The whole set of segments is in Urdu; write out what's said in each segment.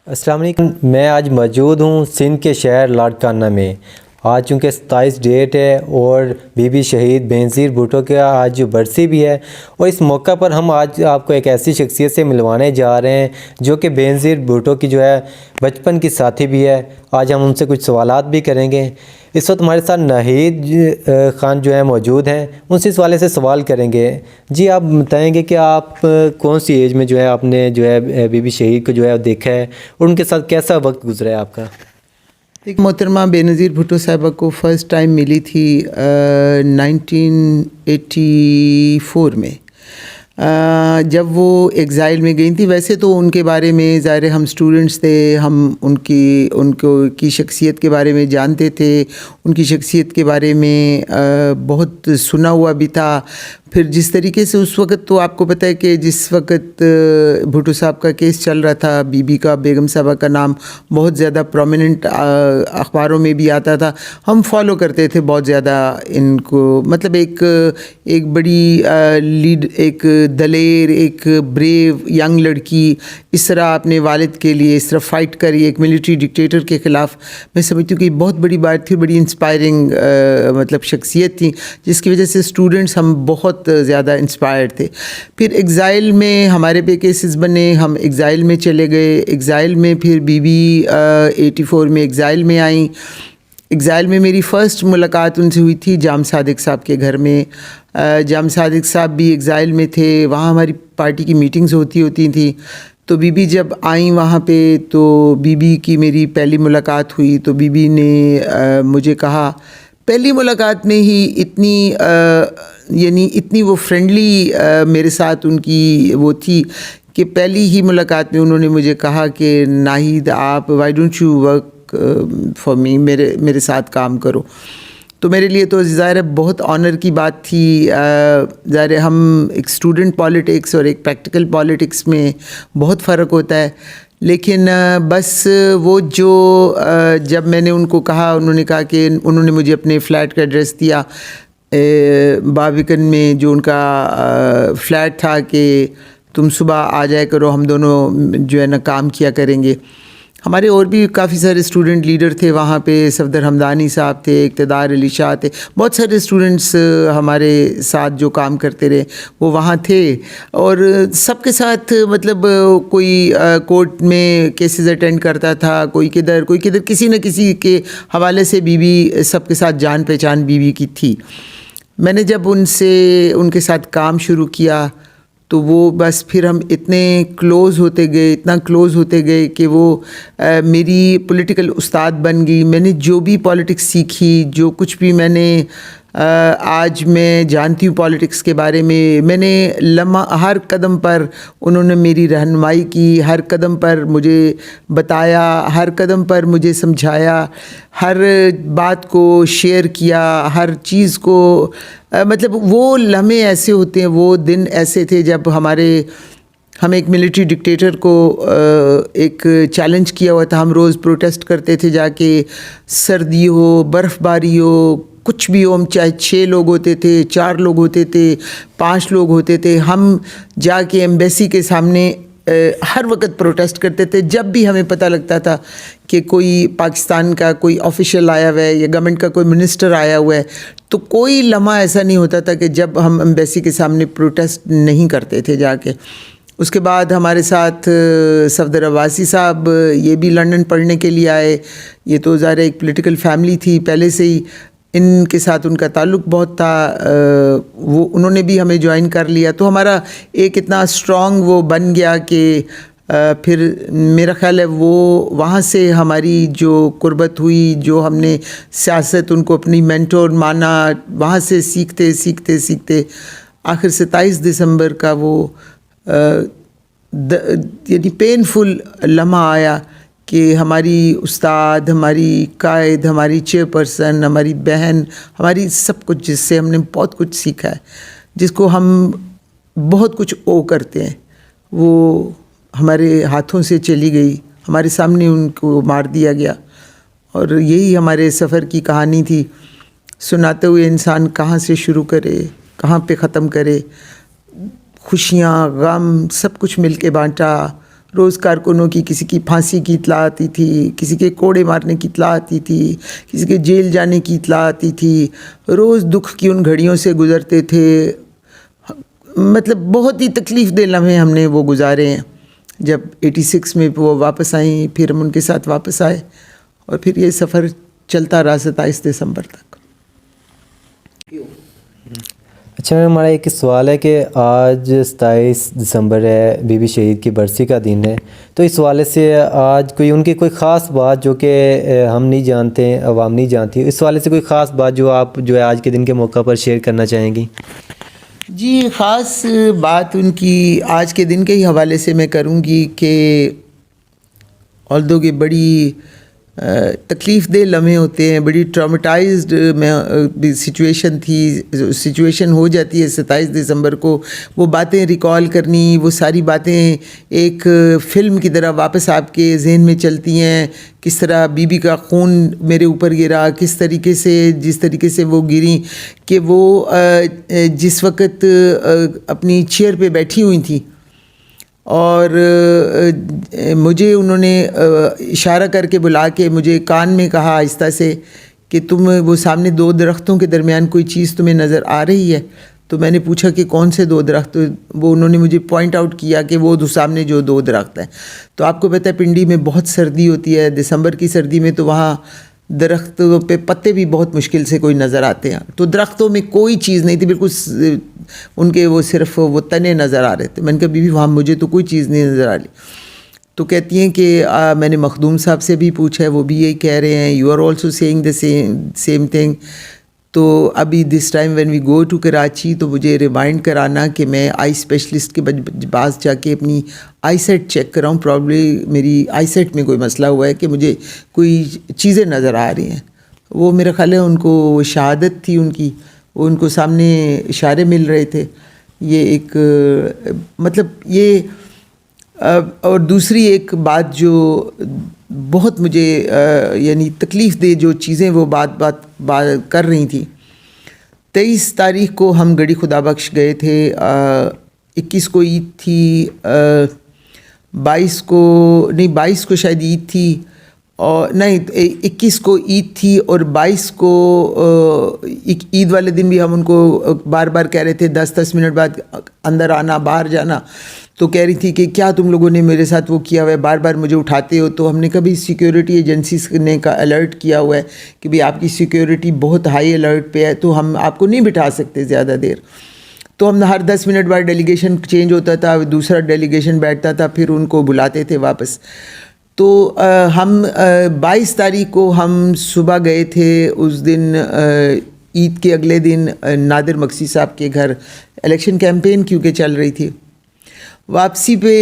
السلام علیکم. میں آج موجود ہوں سندھ کے شہر لاڑکانہ میں. آج چونکہ 27 ڈیٹ ہے اور بی بی شہید بینظیر بھٹو کا آج برسی بھی ہے، اور اس موقع پر ہم آج آپ کو ایک ایسی شخصیت سے ملوانے جا رہے ہیں جو کہ بینظیر بھٹو کی جو ہے بچپن کی ساتھی بھی ہے. آج ہم ان سے کچھ سوالات بھی کریں گے. اس وقت ہمارے ساتھ ناہید خان جو ہے موجود ہیں، ان سے اس والے سے سوال کریں گے. جی آپ بتائیں گے کہ آپ کون سی ایج میں جو ہے آپ نے جو ہے بی بی شہید کو جو ہے دیکھا ہے اور ان کے ساتھ کیسا وقت گزرا ہے آپ کا؟ ایک محترمہ بینظیر بھٹو صاحبہ کو فرسٹ ٹائم ملی تھی 1984 میں، جب وہ ایگزائل میں گئی تھی. ویسے تو ان کے بارے میں ظاہر ہم اسٹوڈنٹس تھے، ہم ان کی شخصیت کے بارے میں جانتے تھے، ان کی شخصیت کے بارے میں بہت سنا ہوا بھی تھا. پھر جس طریقے سے اس وقت تو آپ کو پتہ ہے کہ جس وقت بھٹو صاحب کا کیس چل رہا تھا، بی بی کا، بیگم صاحبہ کا نام بہت زیادہ پرومیننٹ اخباروں میں بھی آتا تھا. ہم فالو کرتے تھے بہت زیادہ ان کو، مطلب ایک بڑی لیڈ، ایک دلیر، ایک بریو ینگ لڑکی اس طرح اپنے والد کے لیے اس طرح فائٹ کری ایک ملٹری ڈکٹیٹر کے خلاف. میں سمجھتی ہوں کہ بہت بڑی بات تھی، بڑی انسپائرنگ مطلب شخصیت تھی، جس کی وجہ سے اسٹوڈنٹس ہم بہت زیادہ انسپائرڈ تھے. پھر ایگزائل میں ہمارے پہ کیسز بنے، ہم ایگزائل میں چلے گئے. ایگزائل میں پھر بی بی 84 میں ایگزائل میں آئیں. ایگزائل میں میری فرسٹ ملاقات ان سے ہوئی تھی جام صادق صاحب کے گھر میں. جام صادق صاحب بھی ایگزائل میں تھے، وہاں ہماری پارٹی کی میٹنگز ہوتی تھیں. تو بی بی جب آئیں وہاں پہ تو بی بی کی میری پہلی ملاقات ہوئی. تو بی بی نے مجھے کہا، پہلی ملاقات میں ہی اتنی وہ فرینڈلی میرے ساتھ ان کی وہ تھی کہ پہلی ہی ملاقات میں انہوں نے مجھے کہا کہ ناہید آپ why don't you work for me, میرے ساتھ کام کرو. تو میرے لیے تو ظاہر بہت آنر کی بات تھی. ظاہر ہم ایک اسٹوڈنٹ پالیٹکس اور ایک پریکٹیکل پالیٹکس میں بہت فرق ہوتا ہے. لیکن بس وہ جو جب میں نے ان کو کہا، انہوں نے کہا کہ انہوں نے مجھے اپنے فلیٹ کا ایڈریس دیا بابیکن میں، جو ان کا فلیٹ تھا، کہ تم صبح آ جائے کرو، ہم دونوں جو ہے نا کام کیا کریں گے. ہمارے اور بھی کافی سارے اسٹوڈنٹ لیڈر تھے وہاں پہ. صفدر حمدانی صاحب تھے، اقتدار علی شاہ تھے، بہت سارے اسٹوڈنٹس ہمارے ساتھ جو کام کرتے رہے وہ وہاں تھے. اور سب کے ساتھ مطلب کوئی کورٹ میں کیسز اٹینڈ کرتا تھا، کوئی کدھر، کسی نہ کسی کے حوالے سے بی بی سب کے ساتھ جان پہچان بی بی کی تھی. میں نے جب ان کے ساتھ کام شروع کیا تو وہ بس پھر ہم اتنا کلوز ہوتے گئے کہ وہ میری پولیٹیکل استاد بن گئی. میں نے جو بھی پالیٹکس سیکھی، جو کچھ بھی میں نے آج میں جانتی ہوں پالیٹکس کے بارے میں نے ہر قدم پر انہوں نے میری رہنمائی کی، ہر قدم پر مجھے بتایا، ہر قدم پر مجھے سمجھایا، ہر بات کو شیئر کیا، ہر چیز کو مطلب وہ لمحے ایسے ہوتے ہیں، وہ دن ایسے تھے جب ہم ایک ملٹری ڈکٹیٹر کو ایک چیلنج کیا ہوا تھا. ہم روز پروٹیسٹ کرتے تھے جا کے، سردی ہو، برف باری ہو، کچھ بھی ہو. ہم چاہے 6 لوگ ہوتے تھے، 4 لوگ ہوتے تھے، 5 لوگ ہوتے تھے، ہم جا کے ایمبیسی کے سامنے ہر وقت پروٹیسٹ کرتے تھے. جب بھی ہمیں پتہ لگتا تھا کہ کوئی پاکستان کا کوئی آفیشیل آیا ہوا ہے یا گورنمنٹ کا کوئی منسٹر آیا ہوا ہے، تو کوئی لمحہ ایسا نہیں ہوتا تھا کہ جب ہم ایمبیسی کے سامنے پروٹیسٹ نہیں کرتے تھے جا کے. اس کے بعد ہمارے ساتھ صفدر عباسی صاحب، یہ بھی لنڈن پڑھنے کے لیے آئے. یہ تو ظاہر ایک پولیٹیکل فیملی تھی پہلے سے ہی، ان کے ساتھ ان کا تعلق بہت تھا. انہوں نے بھی ہمیں جوائن کر لیا. تو ہمارا ایک اتنا اسٹرانگ وہ بن گیا کہ پھر میرا خیال ہے وہ وہاں سے ہماری جو قربت ہوئی، جو ہم نے سیاست ان کو اپنی مینٹور مانا، وہاں سے سیکھتے آخر 27 دسمبر کا وہ یعنی پینفل لمحہ آیا کہ ہماری استاد، ہماری قائد، ہماری چیئرپرسن، ہماری بہن، ہماری سب کچھ، جس سے ہم نے بہت کچھ سیکھا ہے، جس کو ہم بہت کچھ کرتے ہیں، وہ ہمارے ہاتھوں سے چلی گئی. ہمارے سامنے ان کو مار دیا گیا. اور یہی ہمارے سفر کی کہانی تھی. سناتے ہوئے انسان کہاں سے شروع کرے، کہاں پہ ختم کرے. خوشیاں، غم، سب کچھ مل کے بانٹا. روز کارکنوں کی کسی کی پھانسی کی اطلاع آتی تھی, کسی کے کوڑے مارنے کی اطلاع آتی تھی, کسی کے جیل جانے کی اطلاع آتی تھی. روز دکھ کی ان گھڑیوں سے گزرتے تھے. مطلب بہت ہی تکلیف دہ لمحے ہم نے وہ گزارے ہیں. جب 86 میں وہ واپس آئیں, پھر ہم ان کے ساتھ واپس آئے, اور پھر یہ سفر چلتا رہا 27 دسمبر تک. اچھا میم, ہمارا ایک سوال ہے کہ آج 27 دسمبر ہے, بی بی شہید کی برسی کا دن ہے, تو اس حوالے سے آج کوئی ان کی کوئی خاص بات جو کہ ہم نہیں جانتے ہیں, عوام نہیں جانتی, اس حوالے سے کوئی خاص بات جو آپ جو ہے آج کے دن کے موقع پر شیئر کرنا چاہیں گی؟ جی, خاص بات ان کی آج کے دن کے ہی حوالے سے میں کروں گی کہ although کہ بڑی تکلیف دہ لمحے ہوتے ہیں, بڑی ٹرامیٹائزڈ سچویشن ہو جاتی ہے 27 دسمبر کو. وہ باتیں ریکال کرنی, وہ ساری باتیں ایک فلم کی طرح واپس آپ کے ذہن میں چلتی ہیں. کس طرح بی بی کا خون میرے اوپر گرا, کس طریقے سے جس طریقے سے وہ گریں, کہ وہ جس وقت اپنی چیئر پہ بیٹھی ہوئی تھیں اور مجھے انہوں نے اشارہ کر کے بلا کے مجھے کان میں کہا آہستہ سے کہ تم وہ سامنے 2 درختوں کے درمیان کوئی چیز تمہیں نظر آ رہی ہے؟ تو میں نے پوچھا کہ کون سے 2 درخت؟ وہ انہوں نے مجھے پوائنٹ آؤٹ کیا کہ وہ سامنے جو 2 درخت ہیں. تو آپ کو پتہ ہے پنڈی میں بہت سردی ہوتی ہے, دسمبر کی سردی میں, تو وہاں درختوں پہ پتے بھی بہت مشکل سے کوئی نظر آتے ہیں. تو درختوں میں کوئی چیز نہیں تھی, بالکل ان کے وہ صرف وہ تنے نظر آ رہے تھے. میں نے کہا بی بی وہاں مجھے تو کوئی چیز نہیں نظر آ رہی. تو کہتی ہیں کہ میں نے مخدوم صاحب سے بھی پوچھا ہے, وہ بھی یہی کہہ رہے ہیں, you are also seeing the same thing. تو ابھی this time when we go to Karachi, تو مجھے ریمائنڈ کرانا کہ میں آئی اسپیشلسٹ کے پاس جا کے اپنی آئی سیٹ چیک کراؤں. پرابلی میری آئی سیٹ میں کوئی مسئلہ ہوا ہے کہ مجھے کوئی چیزیں نظر آ رہی ہیں. وہ میرا خیال ہے ان کو شہادت تھی ان کی, وہ ان کو سامنے اشارے مل رہے تھے. یہ ایک مطلب یہ. اور دوسری ایک بات جو بہت مجھے یعنی تکلیف دہ جو چیزیں وہ بات کر رہی تھیں. 23 تاریخ کو ہم گڑھی خدا بخش گئے تھے, 21 کو عید تھی, 22 کو شاید عید تھی, اور نہیں 21 کو عید تھی, اور 22 کو عید والے دن بھی ہم ان کو بار بار کہہ رہے تھے 10 منٹ بعد اندر آنا باہر جانا. تو کہہ رہی تھی کہ کیا تم لوگوں نے میرے ساتھ وہ کیا ہوا ہے, بار بار مجھے اٹھاتے ہو. تو ہم نے کبھی سیکیورٹی ایجنسیز نے کا الرٹ کیا ہوا ہے کہ بھئی آپ کی سیکیورٹی بہت ہائی الرٹ پہ ہے, تو ہم آپ کو نہیں بٹھا سکتے زیادہ دیر. تو ہم ہر 10 منٹ بعد ڈیلیگیشن چینج ہوتا تھا, دوسرا ڈیلیگیشن بیٹھتا تھا, پھر ان کو بلاتے تھے واپس. تو ہم 22 تاریخ کو ہم صبح گئے تھے. اس دن عید کے اگلے دن نادر مکسی صاحب کے گھر الیکشن کیمپین کیونکہ چل رہی تھی. واپسی پہ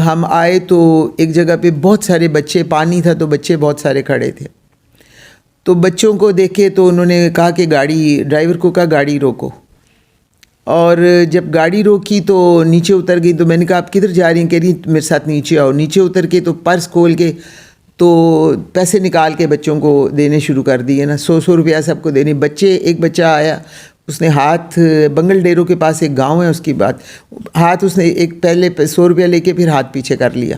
ہم آئے تو ایک جگہ پہ بہت سارے بچے, پانی تھا تو بچے بہت سارے کھڑے تھے. تو بچوں کو دیکھے تو انہوں نے کہا کہ ڈرائیور کو کہا گاڑی روکو. اور جب گاڑی روکی تو نیچے اتر گئی. تو میں نے کہا آپ کدھر جا رہی ہیں؟ کہہ رہی میرے ساتھ نیچے آؤ. نیچے اتر کے تو پرس کھول کے تو پیسے نکال کے بچوں کو دینے شروع کر دیے نا, 100 روپیہ سب کو دینے. ایک بچہ آیا, اس نے ہاتھ بنگل ڈیرو کے پاس ایک گاؤں ہے اس کی بات, ہاتھ اس نے ایک پہلے 100 روپیہ لے کے پھر ہاتھ پیچھے کر لیا.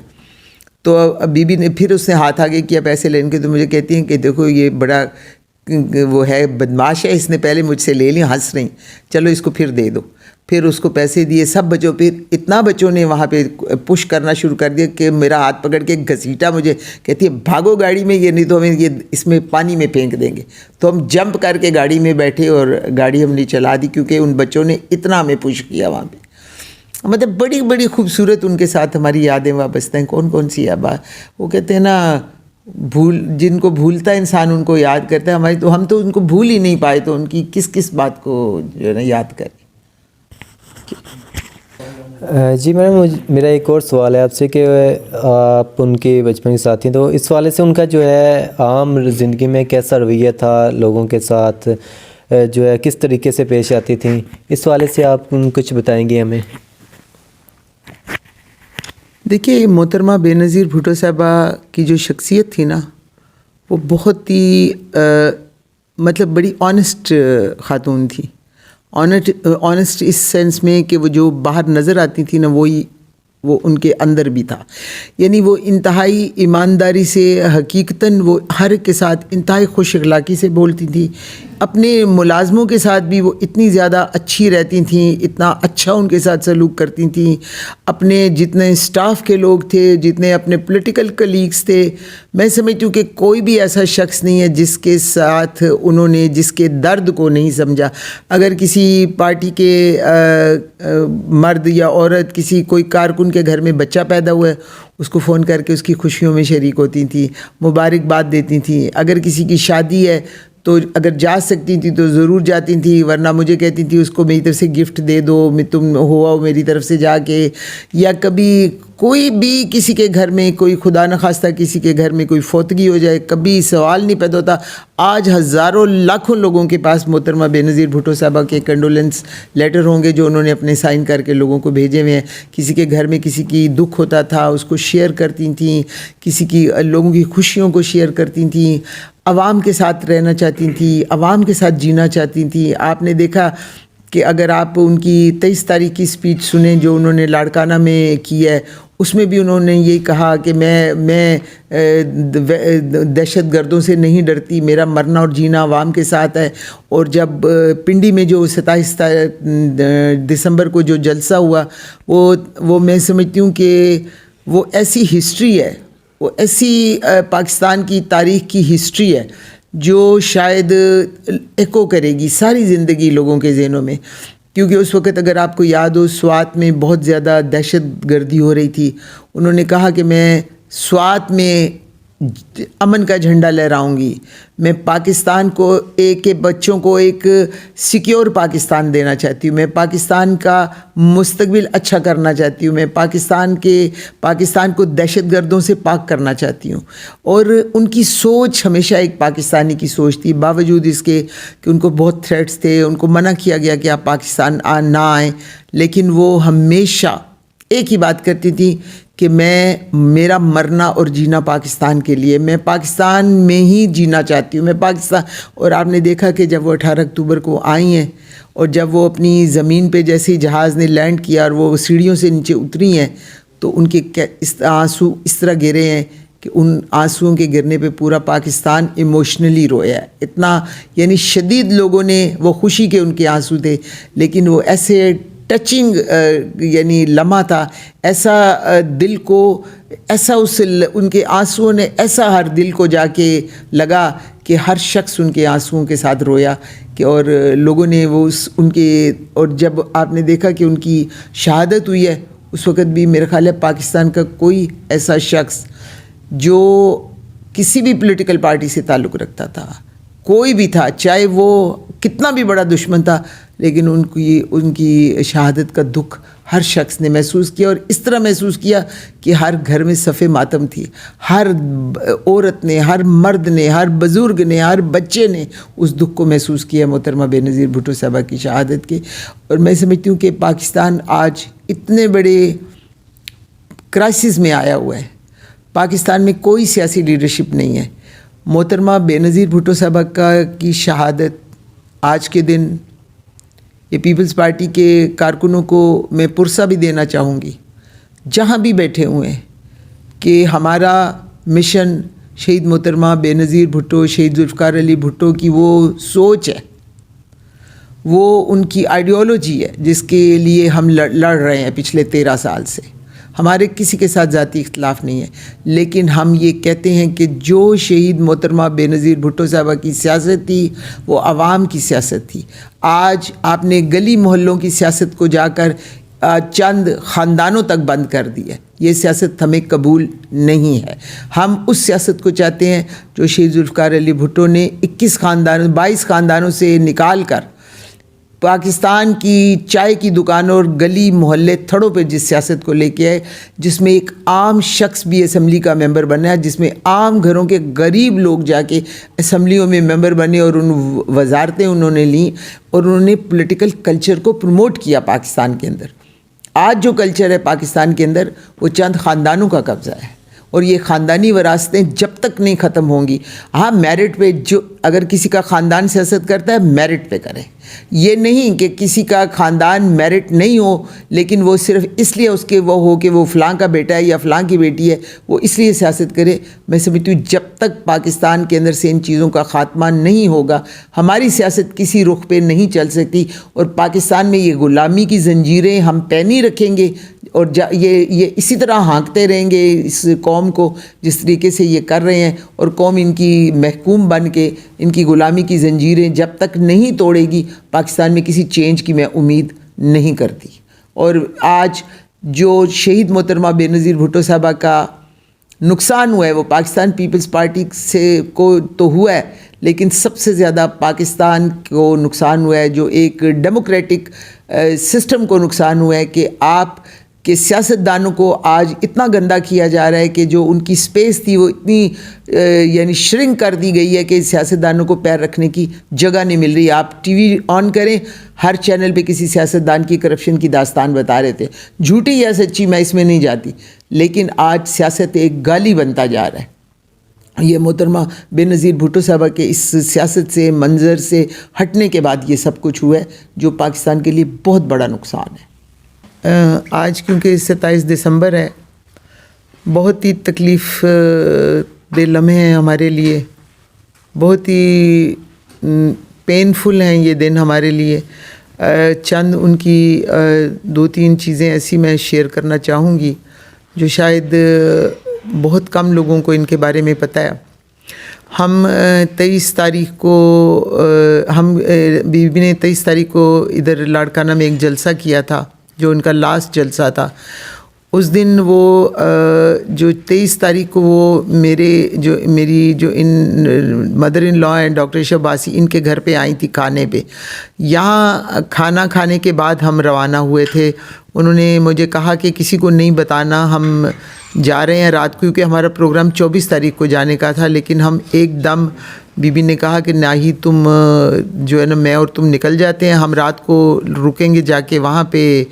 تو بی بی نے پھر اس نے ہاتھ آگے کیا پیسے لینے کے. تو مجھے کہتی ہیں کہ دیکھو یہ بڑا وہ ہے بدماش ہے, اس نے پہلے مجھ سے لے لی, ہنس رہی, چلو اس کو پھر دے دو. پھر اس کو پیسے دیے سب بچوں. پھر اتنا بچوں نے وہاں پہ پش کرنا شروع کر دیا کہ میرا ہاتھ پکڑ کے گھسیٹا مجھے, کہتی ہے بھاگو گاڑی میں, یہ نہیں تو ہمیں یہ اس میں پانی میں پھینک دیں گے. تو ہم جمپ کر کے گاڑی میں بیٹھے اور گاڑی ہم نے چلا دی, کیونکہ ان بچوں نے اتنا ہمیں پش کیا وہاں پہ. مطلب بڑی بڑی خوبصورت ان کے ساتھ ہماری یادیں وابستہ ہیں. کون سی ہے بات, وہ کہتے ہیں نا جن کو بھولتا ہے انسان ان کو یاد کرتا ہے. ہماری تو ہم تو ان کو بھول ہی نہیں پائے, تو ان کی کس بات کو جو ہے نا یاد کریں. جی میڈم, میرا ایک اور سوال ہے آپ سے کہ آپ ان کے بچپن کے ساتھی ہیں, تو اس والے سے ان کا جو ہے عام زندگی میں کیسا رویہ تھا, لوگوں کے ساتھ جو ہے کس طریقے سے پیش آتی تھیں, اس والے سے آپ کچھ بتائیں گے ہمیں؟ دیکھیے محترمہ بے نظیر بھٹو صاحبہ کی جو شخصیت تھی نا, وہ بہت ہی مطلب بڑی آنیسٹ خاتون تھی. آنیسٹ اس سینس میں کہ وہ جو باہر نظر آتی تھی نا, وہ ان کے اندر بھی تھا. یعنی وہ انتہائی ایمانداری سے حقیقتاً وہ ہر ایک کے ساتھ انتہائی خوش اخلاقی سے بولتی تھیں. اپنے ملازموں کے ساتھ بھی وہ اتنی زیادہ اچھی رہتی تھیں, اتنا اچھا ان کے ساتھ سلوک کرتی تھیں. اپنے جتنے اسٹاف کے لوگ تھے, جتنے اپنے پولیٹیکل کلیگس تھے, میں سمجھتی ہوں کہ کوئی بھی ایسا شخص نہیں ہے جس کے ساتھ انہوں نے جس کے درد کو نہیں سمجھا. اگر کسی پارٹی کے مرد یا عورت, کسی کوئی کارکن کے گھر میں بچہ پیدا ہوا ہے, اس کو فون کر کے اس کی خوشیوں میں شریک ہوتی تھیں, مبارکباد دیتی تھیں. اگر کسی کی شادی ہے تو اگر جا سکتی تھیں تو ضرور جاتی تھیں, ورنہ مجھے کہتی تھی اس کو میری طرف سے گفٹ دے دو, تم ہو آؤ میری طرف سے جا کے. یا کبھی کوئی بھی کسی کے گھر میں کوئی خدا نخواستہ کسی کے گھر میں کوئی فوتگی ہو جائے, کبھی سوال نہیں پیدا ہوتا. آج ہزاروں لاکھوں لوگوں کے پاس محترمہ بے نظیر بھٹو صاحبہ کے کنڈولنس لیٹر ہوں گے جو انہوں نے اپنے سائن کر کے لوگوں کو بھیجے ہوئے ہیں. کسی کے گھر میں کسی کی دکھ ہوتا تھا اس کو شیئر کرتی تھیں, کسی کی لوگوں کی خوشیوں کو شیئر کرتی تھیں, عوام کے ساتھ رہنا چاہتی تھیں, عوام کے ساتھ جینا چاہتی تھیں. آپ نے دیکھا کہ اگر آپ ان کی 23 تاریخ کی اسپیچ سنیں جو انہوں نے لاڑکانہ میں کی ہے, اس میں بھی انہوں نے یہی کہا کہ میں دہشت گردوں سے نہیں ڈرتی, میرا مرنا اور جینا عوام کے ساتھ ہے. اور جب پنڈی میں جو 27 دسمبر کو جو جلسہ ہوا, وہ میں سمجھتی ہوں کہ وہ ایسی ہسٹری ہے, وہ ایسی پاکستان کی تاریخ کی ہسٹری ہے جو شاید ایکو کرے گی ساری زندگی لوگوں کے ذہنوں میں. کیونکہ اس وقت اگر آپ کو یاد ہو سوات میں بہت زیادہ دہشت گردی ہو رہی تھی. انہوں نے کہا کہ میں سوات میں امن کا جھنڈا لہراؤں گی, میں پاکستان کو کے بچوں کو ایک سیکیور پاکستان دینا چاہتی ہوں, میں پاکستان کا مستقبل اچھا کرنا چاہتی ہوں, میں پاکستان کو دہشت گردوں سے پاک کرنا چاہتی ہوں. اور ان کی سوچ ہمیشہ ایک پاکستانی کی سوچ تھی, باوجود اس کے کہ ان کو بہت تھریٹس تھے, ان کو منع کیا گیا کہ آپ پاکستان نہ آئیں, لیکن وہ ہمیشہ ایک ہی بات کرتی تھی کہ میرا مرنا اور جینا پاکستان کے لیے, میں پاکستان میں ہی جینا چاہتی ہوں, میں پاکستان. اور آپ نے دیکھا کہ جب وہ 18 اکتوبر کو آئی ہیں اور جب وہ اپنی زمین پہ جیسے ہی جہاز نے لینڈ کیا اور وہ سیڑھیوں سے نیچے اتری ہیں تو ان کے آنسو اس طرح گرے ہیں کہ ان آنسوؤں کے گرنے پہ پورا پاکستان ایموشنلی رویا ہے. اتنا یعنی شدید لوگوں نے, وہ خوشی کے ان کے آنسو تھے, لیکن وہ ایسے ٹچنگ یعنی لمحہ تھا, ایسا دل کو ایسا ان کے آنسوؤں نے ایسا ہر دل کو جا کے لگا کہ ہر شخص ان کے آنسوؤں کے ساتھ رویا. کہ اور لوگوں نے وہ ان کے, اور جب آپ نے دیکھا کہ ان کی شہادت ہوئی ہے اس وقت بھی میرا خیال ہے پاکستان کا کوئی ایسا شخص جو کسی بھی پولیٹیکل پارٹی سے تعلق رکھتا تھا, کوئی بھی تھا, چاہے وہ کتنا بھی بڑا دشمن تھا, لیکن ان کی شہادت کا دکھ ہر شخص نے محسوس کیا. اور اس طرح محسوس کیا کہ ہر گھر میں صف ماتم تھی, ہر عورت نے, ہر مرد نے, ہر بزرگ نے, ہر بچے نے اس دکھ کو محسوس کیا محترمہ بے نظیر بھٹو صاحبہ کی شہادت کے. اور میں سمجھتی ہوں کہ پاکستان آج اتنے بڑے کرائسس میں آیا ہوا ہے, پاکستان میں کوئی سیاسی لیڈرشپ نہیں ہے. محترمہ بے نظیر بھٹو صاحبہ کی شہادت آج کے دن یہ پیپلز پارٹی کے کارکنوں کو میں پرسہ بھی دینا چاہوں گی جہاں بھی بیٹھے ہوئے ہیں کہ ہمارا مشن شہید محترمہ بے نظیر بھٹو, شہید ذوالفقار علی بھٹو کی وہ سوچ ہے, وہ ان کی آئیڈیالوجی ہے جس کے لیے ہم لڑ رہے ہیں پچھلے 13 سال سے. ہمارے کسی کے ساتھ ذاتی اختلاف نہیں ہے, لیکن ہم یہ کہتے ہیں کہ جو شہید محترمہ بے نظیر بھٹو صاحبہ کی سیاست تھی وہ عوام کی سیاست تھی. آج آپ نے گلی محلوں کی سیاست کو جا کر چند خاندانوں تک بند کر دی ہے. یہ سیاست ہمیں قبول نہیں ہے. ہم اس سیاست کو چاہتے ہیں جو شہید ذوالفقار علی بھٹو نے 22 خاندانوں سے نکال کر پاکستان کی چائے کی دکانوں اور گلی محلے تھڑوں پہ جس سیاست کو لے کے آئے, جس میں ایک عام شخص بھی اسمبلی کا ممبر بنا ہے, جس میں عام گھروں کے غریب لوگ جا کے اسمبلیوں میں ممبر بنے اور ان وزارتیں انہوں نے لیں اور انہوں نے پولیٹیکل کلچر کو پروموٹ کیا پاکستان کے اندر. آج جو کلچر ہے پاکستان کے اندر وہ چند خاندانوں کا قبضہ ہے, اور یہ خاندانی وراثتیں جب تک نہیں ختم ہوں گی. ہاں میرٹ پہ, جو اگر کسی کا خاندان سیاست کرتا ہے میرٹ پہ کرے, یہ نہیں کہ کسی کا خاندان میرٹ نہیں ہو لیکن وہ صرف اس لیے اس کے وہ ہو کہ وہ فلاں کا بیٹا ہے یا فلاں کی بیٹی ہے وہ اس لیے سیاست کرے. میں سمجھتی ہوں جب تک پاکستان کے اندر سے ان چیزوں کا خاتمہ نہیں ہوگا ہماری سیاست کسی رخ پہ نہیں چل سکتی. اور پاکستان میں یہ غلامی کی زنجیریں ہم پہنی رکھیں گے اور یہ اسی طرح ہانکتے رہیں گے اس قوم کو جس طریقے سے یہ کر رہے ہیں, اور قوم ان کی محکوم بن کے ان کی غلامی کی زنجیریں جب تک نہیں توڑے گی پاکستان میں کسی چینج کی میں امید نہیں کرتی. اور آج جو شہید محترمہ بے نظیر بھٹو صاحبہ کا نقصان ہوا ہے وہ پاکستان پیپلز پارٹی سے کو تو ہوا ہے لیکن سب سے زیادہ پاکستان کو نقصان ہوا ہے جو ایک ڈیموکریٹک سسٹم کو نقصان ہوا ہے کہ آپ کہ سیاستدانوں کو آج اتنا گندا کیا جا رہا ہے کہ جو ان کی سپیس تھی وہ اتنی یعنی شرنک کر دی گئی ہے کہ سیاستدانوں کو پیر رکھنے کی جگہ نہیں مل رہی. آپ ٹی وی آن کریں ہر چینل پہ کسی سیاستدان کی کرپشن کی داستان بتا رہے تھے, جھوٹی یا سچی میں اس میں نہیں جاتی, لیکن آج سیاست ایک گالی بنتا جا رہا ہے. یہ محترمہ بے نظیر بھٹو صاحبہ کے اس سیاست سے منظر سے ہٹنے کے بعد یہ سب کچھ ہوا ہے جو پاکستان کے لیے بہت بڑا نقصان ہے. آج کیونکہ 27 دسمبر ہے, بہت ہی تکلیف دہ لمحے ہیں ہمارے لیے, بہت ہی پینفل ہیں یہ دن ہمارے لیے. چند ان کی 2-3 چیزیں ایسی میں شیئر کرنا چاہوں گی جو شاید بہت کم لوگوں کو ان کے بارے میں پتہ ہے. ہم 23 تاریخ کو بی بی نے 23 تاریخ کو ادھر لاڑکانہ میں ایک جلسہ کیا تھا جو ان کا لاسٹ جلسہ تھا. اس دن وہ جو 23 تاریخ کو وہ میری جو مدر ان لا ہیں ڈاکٹر شہباسی ان کے گھر پہ آئی تھی کھانے پہ. یہاں کھانا کھانے کے بعد ہم روانہ ہوئے تھے. انہوں نے مجھے کہا کہ کسی کو نہیں بتانا ہم جا رہے ہیں رات کو, کیونکہ ہمارا پروگرام 24 تاریخ کو جانے کا تھا. لیکن ہم ایک دم بی بی نے کہا کہ نہ ہی تم جو ہے نا میں اور تم نکل جاتے ہیں, ہم رات کو رکیں گے جا کے وہاں پہ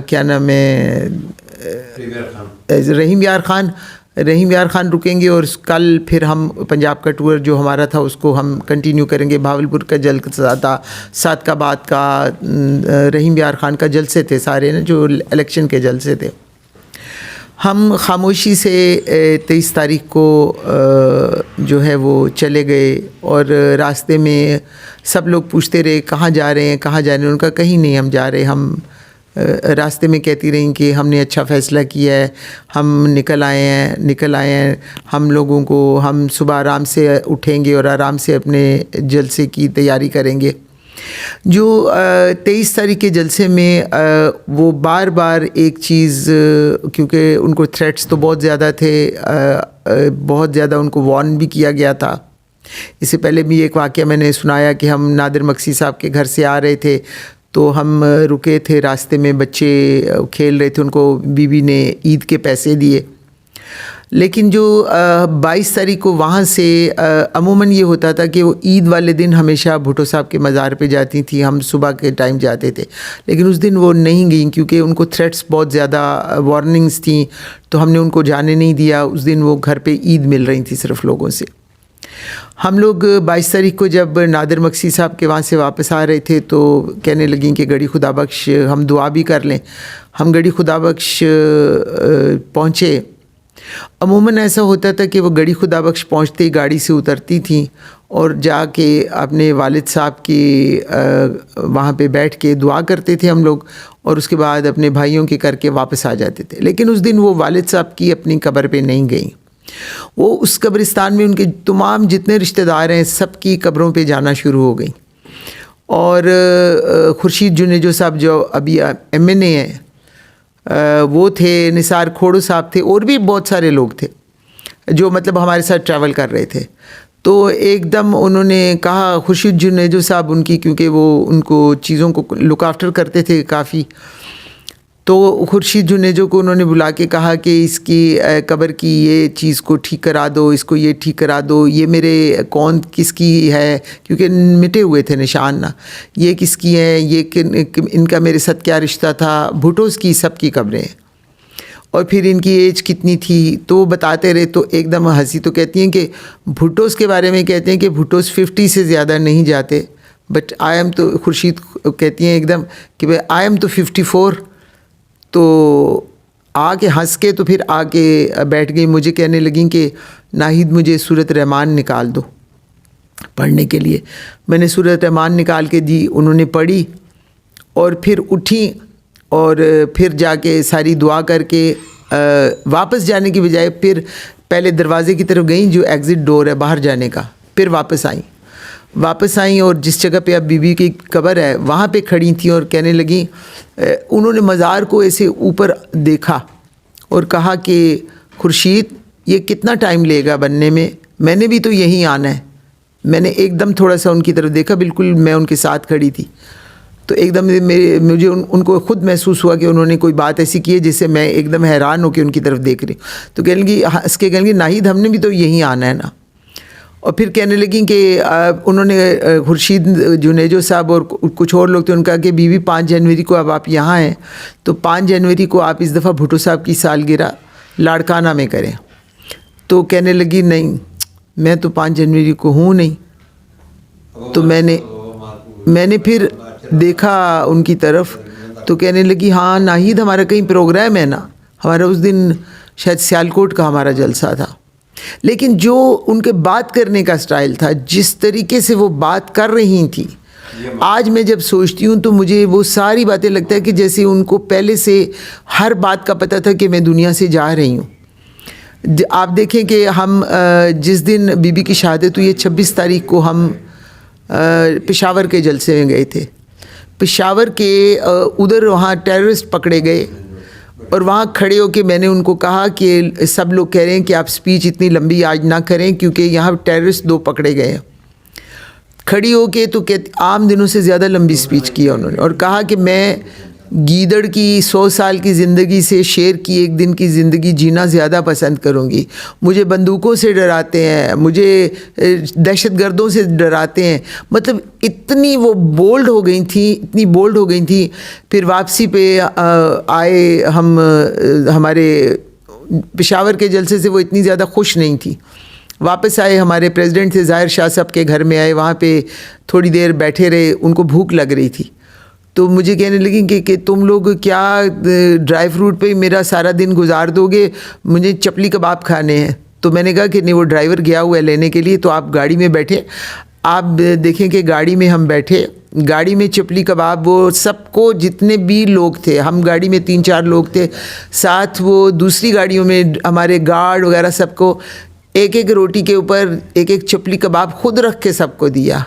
کیا نام ہے رحیم یار خان رکیں گے, اور کل پھر ہم پنجاب کا ٹور جو ہمارا تھا اس کو ہم کنٹینیو کریں گے. بھاولپور کا جلسہ تھا, صادقآباد کا, رحیم یار خان کا جلسے تھے سارے نا جو الیکشن کے جلسے تھے. ہم خاموشی سے 23 تاریخ کو جو ہے وہ چلے گئے, اور راستے میں سب لوگ پوچھتے رہے کہاں جا رہے ہیں. ان کا کہیں نہیں ہم جا رہے. ہم راستے میں کہتی رہیں کہ ہم نے اچھا فیصلہ کیا ہے, ہم نکل آئے ہیں. ہم لوگوں کو ہم صبح آرام سے اٹھیں گے اور آرام سے اپنے جلسے کی تیاری کریں گے. جو 23 تاریخ کے جلسے میں وہ بار بار ایک چیز, کیونکہ ان کو تھریٹس تو بہت زیادہ تھے, بہت زیادہ ان کو وارن بھی کیا گیا تھا. اس سے پہلے بھی ایک واقعہ میں نے سنایا کہ ہم نادر مکسی صاحب کے گھر سے آ رہے تھے تو ہم رکے تھے راستے میں, بچے کھیل رہے تھے, ان کو بی بی نے عید کے پیسے دیے. لیکن جو 22 تاریخ کو وہاں سے عموماً یہ ہوتا تھا کہ وہ عید والے دن ہمیشہ بھٹو صاحب کے مزار پہ جاتی تھیں, ہم صبح کے ٹائم جاتے تھے. لیکن اس دن وہ نہیں گئیں کیونکہ ان کو تھریٹس بہت زیادہ وارننگز تھیں, تو ہم نے ان کو جانے نہیں دیا. اس دن وہ گھر پہ عید مل رہی تھی صرف لوگوں سے. ہم لوگ 22 تاریخ کو جب نادر مکسی صاحب کے وہاں سے واپس آ رہے تھے تو کہنے لگیں کہ گڑھی خدا بخش ہم دعا بھی کر لیں. ہم گڑھی خدا بخش پہنچے. عموماً ایسا ہوتا تھا کہ وہ گڑھی خدا بخش پہنچتے ہی گاڑی سے اترتی تھیں اور جا کے اپنے والد صاحب کی وہاں پہ بیٹھ کے دعا کرتے تھے ہم لوگ, اور اس کے بعد اپنے بھائیوں کے کر کے واپس آ جاتے تھے. لیکن اس دن وہ والد صاحب کی اپنی قبر پہ نہیں گئیں. وہ اس قبرستان میں ان کے تمام جتنے رشتہ دار ہیں سب کی قبروں پہ جانا شروع ہو گئیں. اور خورشید جنیجو صاحب جو ابھی MNA ہیں وہ تھے, نثار کھوڑو صاحب تھے, اور بھی بہت سارے لوگ تھے جو مطلب ہمارے ساتھ ٹریول کر رہے تھے. تو ایک دم انہوں نے کہا, خورشید جنیجو صاحب ان کی, کیونکہ وہ ان کو چیزوں کو لک آفٹر کرتے تھے کافی, تو خورشید جنیجو کو انہوں نے بلا کے کہا کہ اس کی قبر کی یہ چیز کو ٹھیک کرا دو, اس کو یہ ٹھیک کرا دو, یہ میرے کون کس کی ہے, کیونکہ مٹے ہوئے تھے نشان نا, یہ کس کی ہے, یہ ان کا میرے ساتھ کیا رشتہ تھا. بھٹوز کی سب کی قبریں ہیں, اور پھر ان کی ایج کتنی تھی تو وہ بتاتے رہے. تو ایک دم ہنسی, تو کہتی ہیں کہ بھٹوز کے بارے میں کہتے ہیں کہ بھٹوز 50 سے زیادہ نہیں جاتے, بٹ آئی ایم تو خورشید کہتی ہیں ایک دم کہ بھائی آئی ایم تو 54. تو آ کے ہنس کے تو پھر آ کے بیٹھ گئی. مجھے کہنے لگیں کہ ناہید مجھے سورۃ رحمان نکال دو پڑھنے کے لیے. میں نے سورۃ رحمان نکال کے دی, انہوں نے پڑھی اور پھر اٹھیں اور پھر جا کے ساری دعا کر کے واپس جانے کی بجائے پھر پہلے دروازے کی طرف گئیں جو ایگزٹ ڈور ہے باہر جانے کا, پھر واپس آئیں اور جس جگہ پہ اب بی بی کی قبر ہے وہاں پہ کھڑی تھیں اور کہنے لگیں, انہوں نے مزار کو ایسے اوپر دیکھا اور کہا کہ خورشید یہ کتنا ٹائم لے گا بننے میں نے بھی تو یہیں آنا ہے. میں نے ایک دم تھوڑا سا ان کی طرف دیکھا, بالکل میں ان کے ساتھ کھڑی تھی, تو ایک دم مجھے ان کو خود محسوس ہوا کہ انہوں نے کوئی بات ایسی کی ہے جس سے میں ایک دم حیران ہو کے ان کی طرف دیکھ رہی ہوں. تو کہنے لگی ناہید ہم نے بھی تو یہیں آنا ہے نا. اور پھر کہنے لگیں کہ انہوں نے خورشید جنیجو صاحب اور کچھ اور لوگ تھے, ان کا کہ بی 5 جنوری کو اب آپ یہاں ہیں تو 5 جنوری کو آپ اس دفعہ بھٹو صاحب کی سالگرہ لاڑکانہ میں کریں. تو کہنے لگی نہیں میں تو 5 جنوری کو ہوں نہیں. تو میں نے پھر دیکھا ان کی طرف تو کہنے لگی ہاں ناہید ہمارا کہیں پروگرام ہے نا, ہمارا اس دن شاید سیالکوٹ کا ہمارا جلسہ تھا. لیکن جو ان کے بات کرنے کا سٹائل تھا, جس طریقے سے وہ بات کر رہی تھیں, آج میں جب سوچتی ہوں تو مجھے وہ ساری باتیں لگتا ہے کہ جیسے ان کو پہلے سے ہر بات کا پتہ تھا کہ میں دنیا سے جا رہی ہوں. آپ دیکھیں کہ ہم جس دن بی بی کی شہادت ہوئی ہے 26 تاریخ کو ہم پشاور کے جلسے میں گئے تھے. پشاور کے ادھر وہاں ٹیررسٹ پکڑے گئے اور وہاں کھڑے ہو کے میں نے ان کو کہا کہ سب لوگ کہہ رہے ہیں کہ آپ سپیچ اتنی لمبی آج نہ کریں کیونکہ یہاں ٹیررسٹ 2 پکڑے گئے ہیں. کھڑی ہو کے تو عام دنوں سے زیادہ لمبی سپیچ کیا انہوں نے اور کہا کہ میں گیدڑ کی 100 سال کی زندگی سے شیر کی 1 دن کی زندگی جینا زیادہ پسند کروں گی. مجھے بندوقوں سے ڈراتے ہیں, مجھے دہشت گردوں سے ڈراتے ہیں. مطلب اتنی وہ بولڈ ہو گئی تھیں. پھر واپسی پہ آئے ہم, ہمارے پشاور کے جلسے سے وہ اتنی زیادہ خوش نہیں تھی. واپس آئے, ہمارے پریزیڈنٹ تھے ظاہر شاہ صاحب کے گھر میں آئے, وہاں پہ تھوڑی دیر بیٹھے رہے, ان کو بھوک لگ رہی تھی. تو مجھے کہنے لگیں کہ تم لوگ کیا ڈرائی فروٹ پہ میرا سارا دن گزار دو گے, مجھے چپلی کباب کھانے ہیں. تو میں نے کہا کہ نہیں, وہ ڈرائیور گیا ہوا ہے لینے کے لیے, تو آپ گاڑی میں بیٹھے. آپ دیکھیں کہ گاڑی میں ہم بیٹھے, گاڑی میں چپلی کباب, وہ سب کو جتنے بھی لوگ تھے, ہم گاڑی میں 3-4 لوگ تھے, ساتھ وہ دوسری گاڑیوں میں ہمارے گارڈ وغیرہ سب کو ایک روٹی کے اوپر ایک چپلی کباب خود رکھ کے سب کو دیا.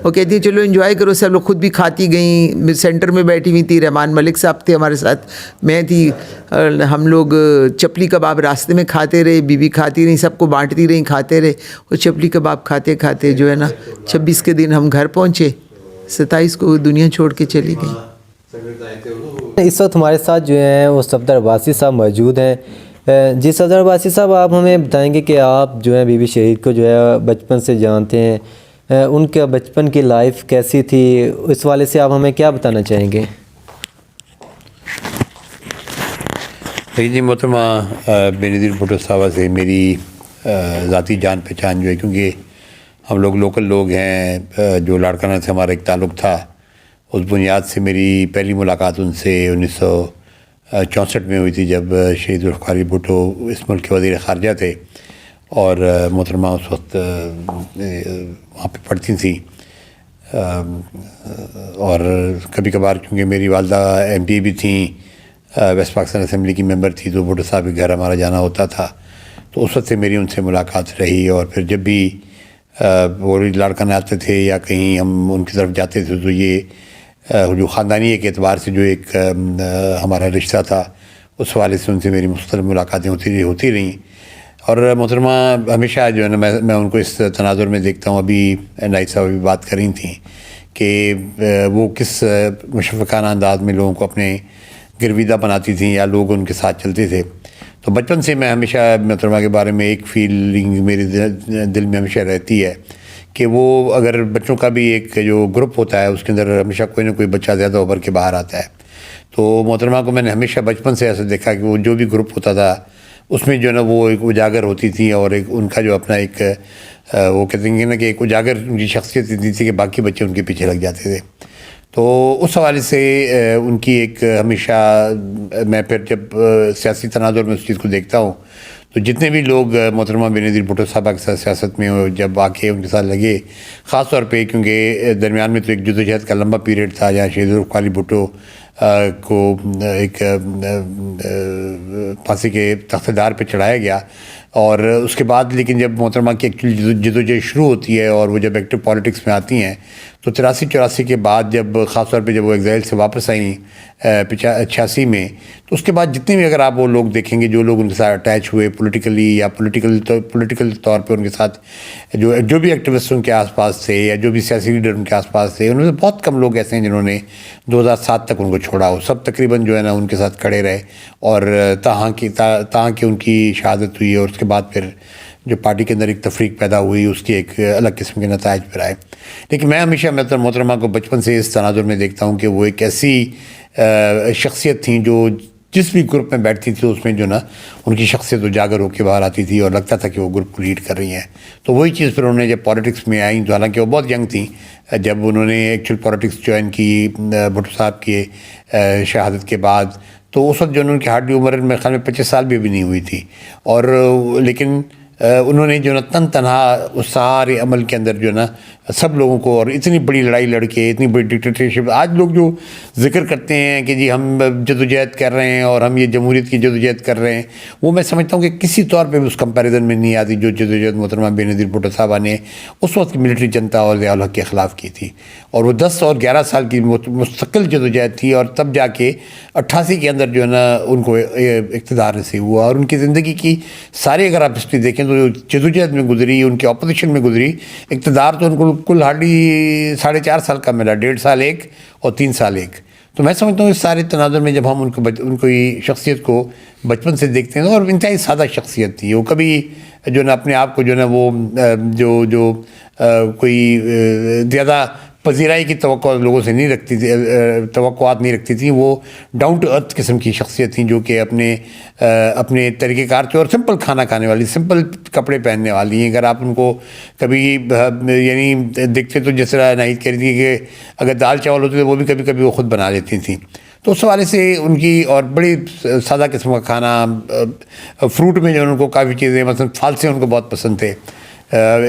وہ کہتی ہیں چلو انجوائے کرو. سب لوگ خود بھی کھاتی گئیں. سینٹر میں بیٹھی ہوئی تھی, رحمان ملک صاحب تھے ہمارے ساتھ, میں تھی, ہم لوگ چپلی کباب راستے میں کھاتے رہے. بی بی کھاتی رہی, سب کو بانٹتی رہیں, کھاتے رہے. وہ چپلی کباب کھاتے کھاتے جو ہے نا 26 کے دن ہم گھر پہنچے, 27 کو دنیا چھوڑ کے چلی گئی. اس وقت ہمارے ساتھ جو ہیں وہ صفدر عباسی صاحب موجود ہیں. جی صفدر عباسی صاحب, آپ ہمیں بتائیں گے کہ آپ جو ہیں بی بی شہید کو جو ہے بچپن سے جانتے ہیں, ان کا بچپن کی لائف کیسی تھی, اس والے سے آپ ہمیں کیا بتانا چاہیں گے؟ جی محترمہ بینظیر بھٹو صاحبہ سے میری ذاتی جان پہچان جو ہے, کیونکہ ہم لوگ لوکل لوگ ہیں, جو لاڑکانہ سے ہمارا ایک تعلق تھا, اس بنیاد سے میری پہلی ملاقات ان سے 1964 میں ہوئی تھی, جب شہید ذوالفقار بھٹو اس ملک کے وزیر خارجہ تھے اور محترمہ اس وقت وہاں پہ پڑھتی تھیں. اور کبھی کبھار کیونکہ میری والدہ ایم پی بھی تھیں, ویسٹ پاکستان اسمبلی کی ممبر تھی, تو بھٹو صاحب کے گھر ہمارا جانا ہوتا تھا. تو اس وقت سے میری ان سے ملاقات رہی. اور پھر جب بھی وہ لاڑکانہ آتے تھے یا کہیں ہم ان کی طرف جاتے تھے, تو یہ جو خاندانی ایک اعتبار سے جو ایک ہمارا رشتہ تھا, اس حوالے سے ان سے میری مختلف ملاقاتیں ہوتی رہیں. اور محترمہ ہمیشہ جو ہے نا, میں ان کو اس تناظر میں دیکھتا ہوں. ابھی نائب صاحب بھی بات کر رہی تھیں کہ وہ کس مشفقانہ انداز میں لوگوں کو اپنے گرویدہ بناتی تھیں یا لوگ ان کے ساتھ چلتے تھے. تو بچپن سے میں ہمیشہ محترمہ کے بارے میں ایک فیلنگ میرے دل میں ہمیشہ رہتی ہے کہ وہ اگر بچوں کا بھی ایک جو گروپ ہوتا ہے, اس کے اندر ہمیشہ کوئی نہ کوئی بچہ زیادہ ابھر کے باہر آتا ہے. تو محترمہ کو میں نے ہمیشہ بچپن سے ایسا دیکھا کہ وہ جو بھی گروپ ہوتا تھا اس میں جو ہے نا وہ ایک اجاگر ہوتی تھی, اور ایک ان کا جو اپنا ایک وہ کہتے ہیں نا کہ ایک اجاگر ان کی شخصیت اتنی تھی کہ باقی بچے ان کے پیچھے لگ جاتے تھے. تو اس حوالے سے ان کی ایک ہمیشہ میں پھر جب سیاسی تناظر میں اس چیز کو دیکھتا ہوں تو جتنے بھی لوگ محترمہ بینظیر بھٹو صاحبہ کے ساتھ سیاست میں جب آ کے ان کے ساتھ لگے، خاص طور پہ کیونکہ درمیان میں تو ایک جدوجہد کا لمبا پیریڈ تھا جہاں شہید ظفر علی بھٹو کو ایک پھانسی کے تخت دار پہ چڑھایا گیا، اور اس کے بعد لیکن جب محترمہ کی ایکچولی جدوجہد شروع ہوتی ہے اور وہ جب ایکٹیو پالیٹکس میں آتی ہیں تو 83-84 کے بعد جب خاص طور پہ جب وہ ایگزائل سے واپس آئیں 86 میں، تو اس کے بعد جتنے بھی اگر آپ وہ لوگ دیکھیں گے جو لوگ ان کے ساتھ اٹیچ ہوئے پولیٹیکلی یا پولیٹیکل طور پہ ان کے ساتھ جو بھی ایکٹیوسٹ ان کے آس پاس تھے یا جو بھی سیاسی لیڈر ان کے آس پاس تھے، ان میں سے بہت کم لوگ ایسے ہیں جنہوں نے 2007 تک ان کو چھوڑا ہو. سب تقریباً جو ہے نا ان کے ساتھ کھڑے رہے، اور تاہاں کی ان کی شہادت ہوئی، اور اس کے بعد پھر جو پارٹی کے اندر ایک تفریق پیدا ہوئی اس کی ایک الگ قسم کے نتائج پر آئے. لیکن میں ہمیشہ محترمہ کو بچپن سے اس تناظر میں دیکھتا ہوں کہ وہ ایک ایسی شخصیت تھیں جو جس بھی گروپ میں بیٹھتی تھی اس میں جو نا ان کی شخصیت اجاگر ہو کے باہر آتی تھی اور لگتا تھا کہ وہ گروپ کو لیڈ کر رہی ہیں. تو وہی چیز پھر انہوں نے جب پالیٹکس میں آئیں، تو حالانکہ وہ بہت ینگ تھیں جب انہوں نے ایکچوئل پالیٹکس جوائن کی بھٹو صاحب کی شہادت کے بعد، تو اس وقت جو ان کی ہارڈلی عمر میرے خیال میں 25 سال بھی نہیں ہوئی تھی، اور لیکن انہوں نے جو نا تنہا اس سارے عمل کے اندر جو نا سب لوگوں کو، اور اتنی بڑی لڑائی لڑ کے اتنی بڑی ڈکٹیٹرشپ، آج لوگ جو ذکر کرتے ہیں کہ جی ہم جدوجہد کر رہے ہیں اور ہم یہ جمہوریت کی جدوجہد کر رہے ہیں، وہ میں سمجھتا ہوں کہ کسی طور پہ بھی اس کمپیریزن میں نہیں آتی جو جدوجہد محترمہ بینظیر بھٹو صاحبہ نے اس وقت کی ملٹری جنتا اور ضیاء الحق کے خلاف کی تھی. اور وہ 10 اور 11 سال کی مستقل جدوجہد تھی، اور تب جا کے 88 کے اندر جو ہے نا ان کو اقتدار نصیب ہوا. اور ان کی زندگی کی سارے اگر آپ ہسٹری دیکھیں تو جدوجہد میں گزری، ان کی اپوزیشن میں گزری، اقتدار تو ان کو کل ہارڈلی 4.5 سال کا ملا، 1.5 سال ایک اور 3 سال ایک. تو میں سمجھتا ہوں اس سارے تناظر میں جب ہم ان کو شخصیت کو بچپن سے دیکھتے ہیں، اور انتہائی سادہ شخصیت تھی وہ، کبھی جو نا اپنے آپ کو جو نا وہ جو کوئی زیادہ پذیرائی کی توقع لوگوں سے نہیں رکھتی تھی، توقعات نہیں رکھتی تھیں. وہ ڈاؤن ٹو ارتھ قسم کی شخصیت تھیں جو کہ اپنے طریقہ کار تھے، اور سمپل کھانا کھانے والی، سمپل کپڑے پہننے والی ہیں. اگر آپ ان کو کبھی یعنی دیکھتے تو جس طرح ناہید کہہ رہی تھی کہ اگر دال چاول ہوتے تو وہ بھی کبھی کبھی وہ خود بنا لیتی تھیں. تو اس حوالے سے ان کی اور بڑی سادہ قسم کا کھانا، فروٹ میں جو ان کو کافی چیزیں، مثلا پھال سے ان کو بہت پسند تھے،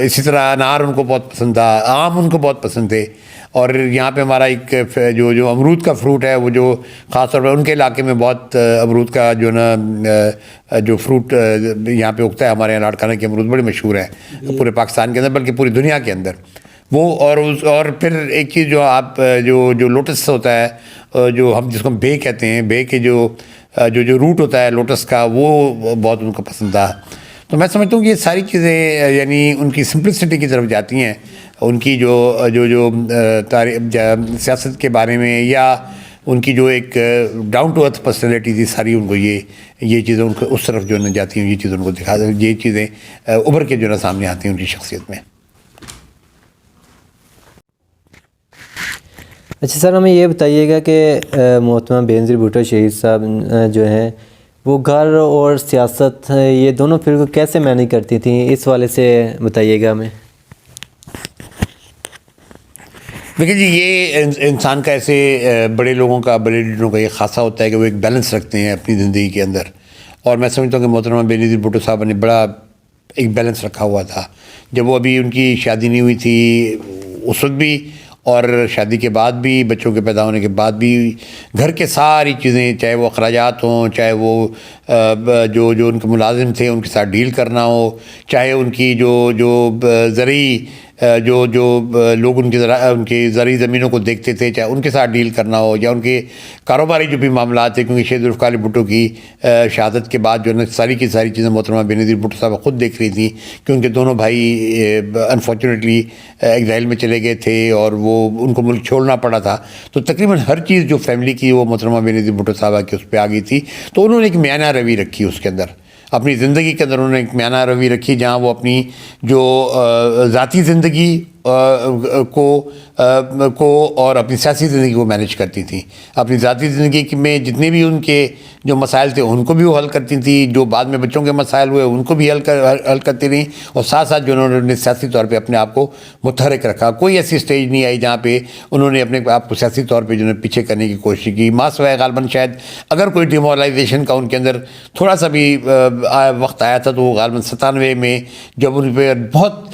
اسی طرح انار ان کو بہت پسند تھا، آم ان کو بہت پسند تھے. اور یہاں پہ ہمارا ایک جو امرود کا فروٹ ہے، وہ جو خاص طور پر ان کے علاقے میں بہت امرود کا جو نا جو فروٹ یہاں پہ اگتا ہے، ہمارے یہاں لاڑکانہ کے امرود بڑے مشہور ہیں پورے پاکستان کے اندر بلکہ پوری دنیا کے اندر. وہ اور پھر ایک چیز جو آپ جو لوٹس ہوتا ہے، جو ہم جس کو بے کہتے ہیں، بے کے جو روٹ ہوتا ہے لوٹس کا، وہ بہت ان کو پسند تھا. تو میں سمجھتا ہوں کہ یہ ساری چیزیں یعنی ان کی سمپلسٹی کی طرف جاتی ہیں. ان کی جو سیاست کے بارے میں یا ان کی جو ایک ڈاؤن ٹو ارتھ پرسنالٹی تھی، ساری ان کو یہ چیزیں ان کو اس طرف جو ہے جاتی ہیں، یہ چیزیں ان کو دکھا، یہ چیزیں ابھر کے جو ہے سامنے آتی ہیں ان کی شخصیت میں. اچھا سر، ہمیں یہ بتائیے گا کہ محترمہ بینظیر بھٹو شہید صاحب جو ہیں وہ گھر اور سیاست یہ دونوں پھر کیسے مینیج کرتی تھیں، اس والے سے بتائیے گا ہمیں. دیکھیں جی، یہ انسان کا ایسے بڑے لوگوں کا، بڑے لیڈروں کا یہ خاصہ ہوتا ہے کہ وہ ایک بیلنس رکھتے ہیں اپنی زندگی کے اندر. اور میں سمجھتا ہوں کہ محترمہ بینظیر بھٹو صاحب نے بڑا ایک بیلنس رکھا ہوا تھا. جب وہ ابھی ان کی شادی نہیں ہوئی تھی اس وقت بھی، اور شادی کے بعد بھی، بچوں کے پیدا ہونے کے بعد بھی، گھر کے ساری چیزیں، چاہے وہ اخراجات ہوں، چاہے وہ جو ان کے ملازم تھے ان کے ساتھ ڈیل کرنا ہو، چاہے ان کی جو زرعی جو لوگ ان کی زرعی زمینوں کو دیکھتے تھے، چاہے ان کے ساتھ ڈیل کرنا ہو، یا ان کے کاروباری جو بھی معاملات تھے، کیونکہ شہید ذوالفقار علی بھٹو کی شہادت کے بعد جو ہے ساری کی ساری چیزیں محترمہ بینظیر بھٹو صاحب خود دیکھ رہی تھیں، کہ ان کے دونوں بھائی انفارچونیٹلی ایگزائل میں چلے گئے تھے اور وہ ان کو ملک چھوڑنا پڑا تھا. تو تقریباً ہر چیز جو فیملی کی وہ محترمہ بینظیر بھٹو صاحبہ کی اس پہ آ گئی تھی. تو انہوں نے ایک میانہ روی رکھی اس کے اندر، اپنی زندگی کے اندر انہوں نے ایک میانہ روی رکھی، جہاں وہ اپنی جو ذاتی زندگی کو اور اپنی سیاسی زندگی کو مینیج کرتی تھیں. اپنی ذاتی زندگی میں جتنے بھی ان کے جو مسائل تھے ان کو بھی وہ حل کرتی تھیں, جو بعد میں بچوں کے مسائل ہوئے ان کو بھی حل کرتی رہیں, اور ساتھ ساتھ جو انہوں نے سیاسی طور پہ اپنے آپ کو متحرک رکھا. کوئی ایسی اسٹیج نہیں آئی جہاں پہ انہوں نے اپنے آپ کو سیاسی طور پہ جو ہے پیچھے کرنے کی کوشش کی. ماں سوائے غالباً شاید اگر کوئی ڈیمورلائزیشن کا ان کے اندر تھوڑا سا بھی وقت آیا تھا تو وہ غالباً 97 میں جب ان پہ بہت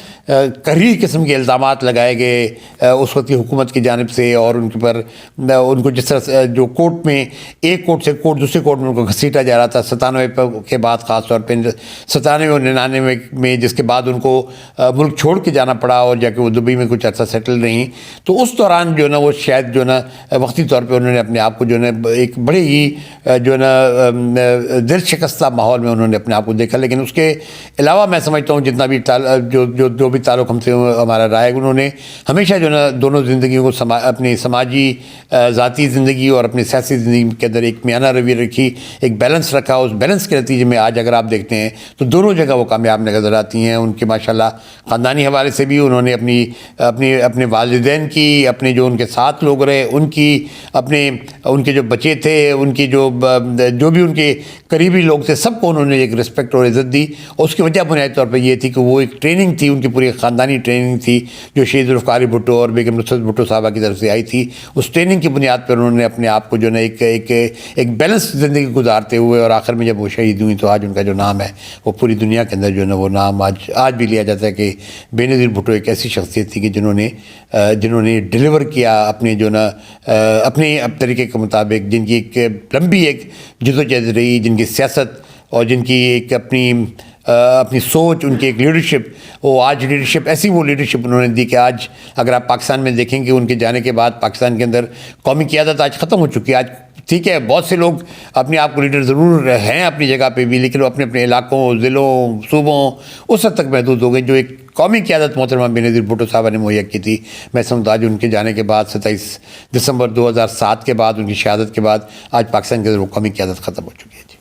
قریب قسم کے الزامات لگائے گئے اس وقت کی حکومت کی جانب سے, اور ان کے پر ان کو جس طرح جو کورٹ میں ایک کورٹ سے دوسرے کورٹ میں ان کو گھسیٹا جا رہا تھا 97 کے بعد, خاص طور پہ 97 اور 99 میں, جس کے بعد ان کو ملک چھوڑ کے جانا پڑا اور جا کے وہ دبئی میں کچھ عرصہ سیٹل رہیں. تو اس دوران جو ہے نا وہ شاید جو ہے نا وقتی طور پہ انہوں نے اپنے آپ کو جو ہے نا ایک بڑے ہی جو ہے نا دل شکستہ ماحول میں انہوں نے اپنے آپ کو دیکھا. لیکن اس کے علاوہ میں سمجھتا ہوں جتنا بھی جو بھی تعلق ہم سے ہمارا رہا ہے, انہوں نے ہمیشہ جو ہے نا دونوں زندگیوں کو اپنی سماجی ذاتی زندگی اور اپنی سیاسی زندگی کے اندر ایک میانہ روی رکھی, ایک بیلنس رکھا. اس بیلنس کے نتیجے میں آج اگر آپ دیکھتے ہیں تو دونوں جگہ وہ کامیاب نظر آتی ہیں. ان کے ماشاءاللہ خاندانی حوالے سے بھی انہوں نے اپنے والدین کی, اپنے جو ان کے ساتھ لوگ رہے ان کی, ان کے جو بچے تھے ان کی جو بھی ان کے قریبی لوگ تھے, سب کو انہوں نے ایک رسپیکٹ اور عزت دی. اور اس کی وجہ بنیادی طور پہ یہ تھی کہ وہ ایک ٹریننگ تھی, ان کی پوری خاندانی ٹریننگ تھی جو شہید ذوالفقار علی بھٹو اور بیگم نصرت بھٹو صاحبہ کی طرف سے آئی تھی. اس ٹریننگ کی بنیاد پر انہوں نے اپنے آپ کو جو ہے ایک بیلنس زندگی گزارتے ہوئے, اور آخر میں جب وہ شہید ہوئی تو آج ان کا جو نام ہے وہ پوری دنیا کے اندر جو ہے نا وہ نام آج بھی لیا جاتا ہے کہ بے نظیر بھٹو ایک ایسی شخصیت تھی کہ جنہوں نے ڈیلیور کیا اپنے جو نا اپنے طریقے کے مطابق, جن کی ایک لمبی ایک جدوجہد رہی, جن کی سیاست اور جن کی ایک اپنی سوچ, ان کی ایک لیڈرشپ, وہ آج لیڈرشپ ایسی وہ لیڈرشپ انہوں نے دی کہ آج اگر آپ پاکستان میں دیکھیں کہ ان کے جانے کے بعد پاکستان کے اندر قومی قیادت آج ختم ہو چکی ہے. آج ٹھیک ہے بہت سے لوگ اپنے آپ کو لیڈر ضرور ہیں اپنی جگہ پہ بھی, لیکن وہ اپنے علاقوں, ضلعوں, صوبوں اس حد تک محدود ہو گئے. جو ایک قومی قیادت محترمہ بے نظیر بھٹو صاحبہ نے مہیا کی تھی, میں سمجھتا آج ان کے جانے کے بعد 27 دسمبر 2007 کے بعد, ان کی شہادت کے بعد, آج پاکستان کے اندر وہ قومی قیادت ختم ہو چکی ہے. جی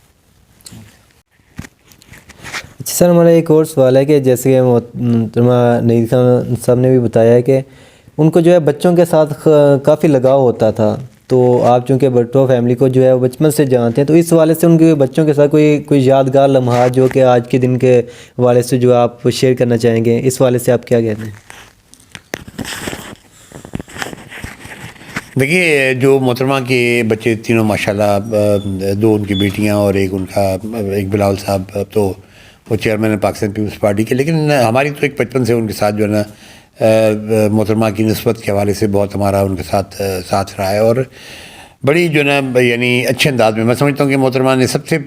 اچھا سر, ہمارا ایک اور سوال ہے کہ جیسے کہ محترمہ نعید خان صاحب نے بھی بتایا ہے کہ ان کو جو ہے بچوں کے ساتھ کافی لگاؤ ہوتا تھا, تو آپ چونکہ بھٹو فیملی کو جو ہے بچپن سے جانتے ہیں, تو اس حوالے سے ان کے بچوں کے ساتھ کوئی یادگار لمحات جو کہ آج کے دن کے حوالے سے جو آپ شیئر کرنا چاہیں گے, اس حوالے سے آپ کیا کہتے ہیں؟ دیکھیے, جو محترمہ کے بچے تینوں ماشاءاللہ, 2 ان کی بیٹیاں اور ایک ان کا ایک بلاول صاحب, تو وہ چیئرمین ہے پاکستان پیپلز پارٹی کے, لیکن ہماری تو ایک بچپن سے ان کے ساتھ جو ہے نا محترمہ کی نسبت کے حوالے سے بہت ہمارا ان کے ساتھ رہا ہے, اور بڑی جو ہے نا یعنی اچھے انداز میں سمجھتا ہوں کہ محترمہ نے سب سے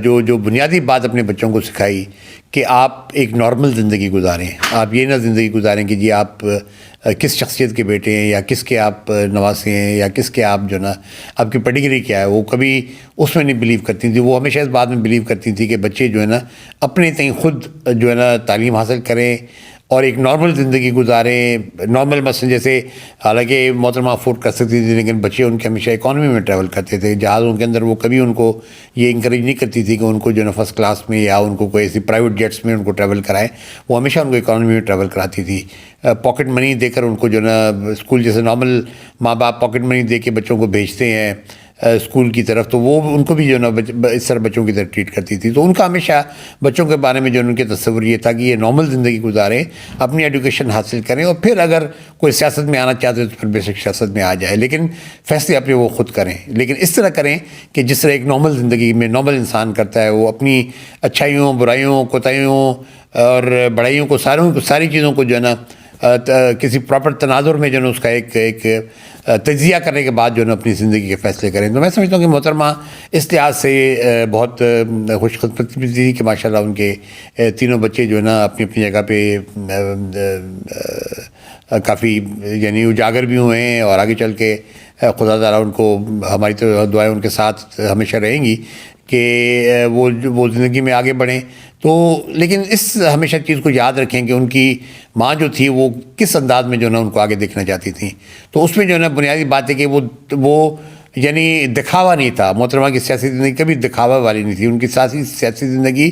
جو بنیادی بات اپنے بچوں کو سکھائی کہ آپ ایک نارمل زندگی گزاریں. آپ یہ نہ زندگی گزاریں کہ جی آپ کس شخصیت کے بیٹے ہیں یا کس کے آپ نواسے ہیں یا کس کے آپ جو نا آپ کی پیڈیگری کیا ہے. وہ کبھی اس میں نہیں بلیو کرتی تھی, وہ ہمیشہ اس بات میں بلیو کرتی تھی کہ بچے جو ہے نا اپنے تئیں خود جو ہے نا تعلیم حاصل کریں اور ایک نارمل زندگی گزاریں. نارمل مثلا جیسے حالانکہ محترمہ افورڈ کر سکتی تھی, لیکن بچے ان کے ہمیشہ اکانومی میں ٹریول کرتے تھے, جہازوں کے اندر وہ کبھی ان کو یہ انکریج نہیں کرتی تھی کہ ان کو جو ہے نا فرسٹ کلاس میں یا ان کو کوئی ایسی پرائیویٹ جیٹس میں ان کو ٹریول کرائیں. وہ ہمیشہ ان کو اکانومی میں ٹریول کراتی تھی. پاکٹ منی دے کر ان کو جو ہے نا اسکول, جیسے نارمل ماں باپ پاکٹ منی دے کے بچوں کو بھیجتے ہیں اسکول کی طرف, تو وہ ان کو بھی جو ہے نا اس طرح بچوں کی طرف ٹریٹ کرتی تھی. تو ان کا ہمیشہ بچوں کے بارے میں جو ان کے تصور یہ تھا کہ یہ نارمل زندگی گزاریں, اپنی ایجوکیشن حاصل کریں, اور پھر اگر کوئی سیاست میں آنا چاہتے تو پھر بیسک سیاست میں آ جائے, لیکن فیصلے اپنے وہ خود کریں, لیکن اس طرح کریں کہ جس طرح ایک نارمل زندگی میں نارمل انسان کرتا ہے. وہ اپنی اچھائیوں, برائیوں, کوتاہیوں اور بڑائیوں کو ساری چیزوں کو جو ہے نا کسی پراپر تناظر میں جو ہے نا اس کا ایک تجزیہ کرنے کے بعد جو ہے نا اپنی زندگی کے فیصلے کریں. تو میں سمجھتا ہوں کہ محترمہ اس لحاظ سے بہت خوش قسمت بھی تھی کہ ماشاءاللہ ان کے تینوں بچے جو ہے نا اپنی جگہ پہ کافی یعنی اجاگر بھی ہوئے ہیں, اور آگے چل کے خدا تعالیٰ ان کو, ہماری تو دعائیں ان کے ساتھ ہمیشہ رہیں گی کہ وہ زندگی میں آگے بڑھیں. تو لیکن اس ہمیشہ چیز کو یاد رکھیں کہ ان کی ماں جو تھی وہ کس انداز میں جو ہے نا ان کو آگے دیکھنا چاہتی تھیں. تو اس میں جو ہے نا بنیادی بات ہے کہ وہ یعنی دکھاوا نہیں تھا. محترمہ کی سیاسی زندگی کبھی دکھاوا والی نہیں تھی. ان کی سیاسی زندگی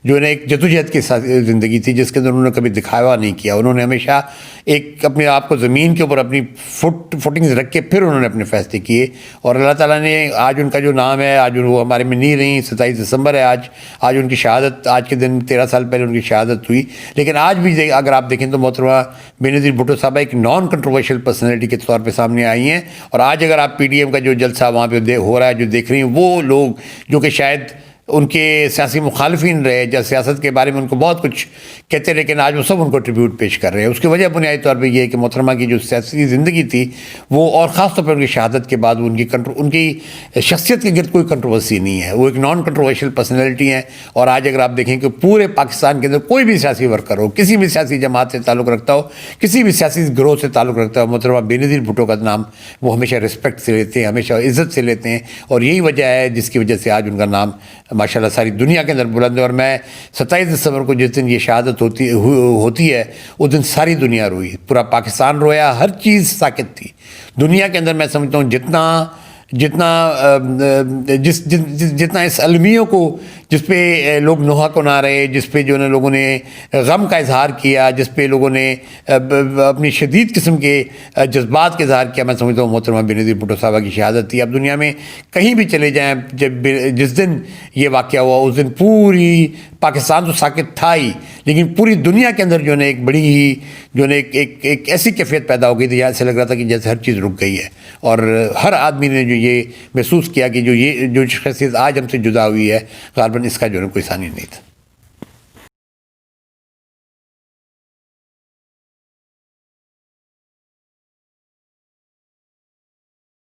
جو ہے نا ایک جدوجہد کی زندگی تھی جس کے اندر انہوں نے کبھی دکھاوا نہیں کیا. انہوں نے ہمیشہ ایک اپنے آپ کو زمین کے اوپر اپنی فوٹنگز رکھ کے پھر انہوں نے اپنے فیصلے کیے. اور اللہ تعالیٰ نے آج ان کا جو نام ہے, آج وہ ہمارے میں نہیں رہی, 27 دسمبر ہے آج ان کی شہادت, آج کے دن 13 سال پہلے ان کی شہادت ہوئی. لیکن آج بھی اگر آپ دیکھیں تو محترمہ بینظیر بھٹو صاحبہ ایک نان کنٹروورشل پرسنالٹی کے طور پہ سامنے آئی ہیں. اور آج اگر آپ پی ڈی ایم کا جو جلسہ وہاں پہ ہو رہا ہے جو دیکھ رہی ہیں, وہ لوگ جو کہ شاید ان کے سیاسی مخالفین رہے, جب سیاست کے بارے میں ان کو بہت کچھ کہتے, لیکن آج وہ سب ان کو ٹریبیوٹ پیش کر رہے ہیں. اس کی وجہ بنیادی طور پہ یہ ہے کہ محترمہ کی جو سیاسی زندگی تھی وہ, اور خاص طور پر ان کی شہادت کے بعد ان کی شخصیت کے گرد کوئی کنٹروورسی نہیں ہے. وہ ایک نان کنٹروورشل پرسنالٹی ہیں. اور آج اگر آپ دیکھیں کہ پورے پاکستان کے اندر کوئی بھی سیاسی ورکر ہو, کسی بھی سیاسی جماعت سے تعلق رکھتا ہو, کسی بھی سیاسی گروہ سے تعلق رکھتا ہو, محترمہ بینظیر بھٹو کا نام وہ ہمیشہ رسپیکٹ سے لیتے ہیں, ہمیشہ عزت سے لیتے ہیں. اور یہی وجہ ہے جس کی وجہ سے آج ان کا نام ماشاءاللہ ساری دنیا کے اندر بلند ہے. اور میں 27 دسمبر کو جس دن یہ شہادت ہوتی ہے اس دن ساری دنیا روئی, پورا پاکستان رویا, ہر چیز ساکت تھی دنیا کے اندر. میں سمجھتا ہوں جتنا اس المیوں کو, جس پہ لوگ نوحہ کو نہ رہے, جس پہ جو ہے لوگوں نے غم کا اظہار کیا, جس پہ لوگوں نے اپنی شدید قسم کے جذبات کا اظہار کیا, میں سمجھتا ہوں محترمہ بینظیر بھٹو صاحبہ کی شہادت تھی. اب دنیا میں کہیں بھی چلے جائیں, جس دن یہ واقعہ ہوا اس دن پوری پاکستان تو ساکت تھا ہی, لیکن پوری دنیا کے اندر جو ہے ایک بڑی ہی جو ہے ایک ایسی کیفیت پیدا ہو گئی تھی جہاں سے لگ رہا تھا کہ جیسے ہر چیز رک گئی ہے. اور ہر آدمی نے جو یہ محسوس کیا کہ جو شخصیت آج ہم سے جدا ہوئی ہے, غالباً اس کا جو ہے کوئی ثانی نہیں تھا.